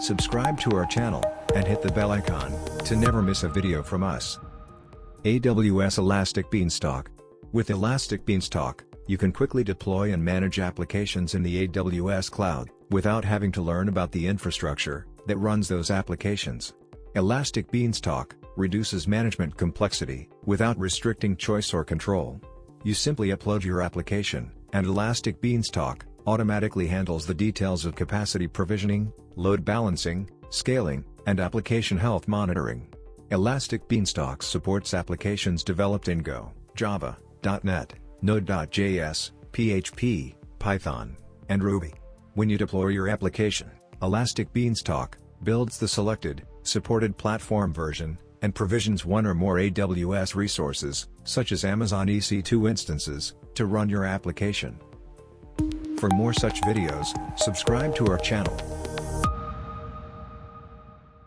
Subscribe to our channel, and hit the bell icon, to never miss a video from us. AWS Elastic Beanstalk. With Elastic Beanstalk, you can quickly deploy and manage applications in the AWS cloud, without having to learn about the infrastructure that runs those applications. Elastic Beanstalk reduces management complexity, without restricting choice or control. You simply upload your application, and Elastic Beanstalk automatically handles the details of capacity provisioning, load balancing, scaling, and application health monitoring. Elastic Beanstalk supports applications developed in Go, Java, .NET, Node.js, PHP, Python, and Ruby. When you deploy your application, Elastic Beanstalk builds the selected, supported platform version, and provisions one or more AWS resources, such as Amazon EC2 instances, to run your application. For more such videos, subscribe to our channel.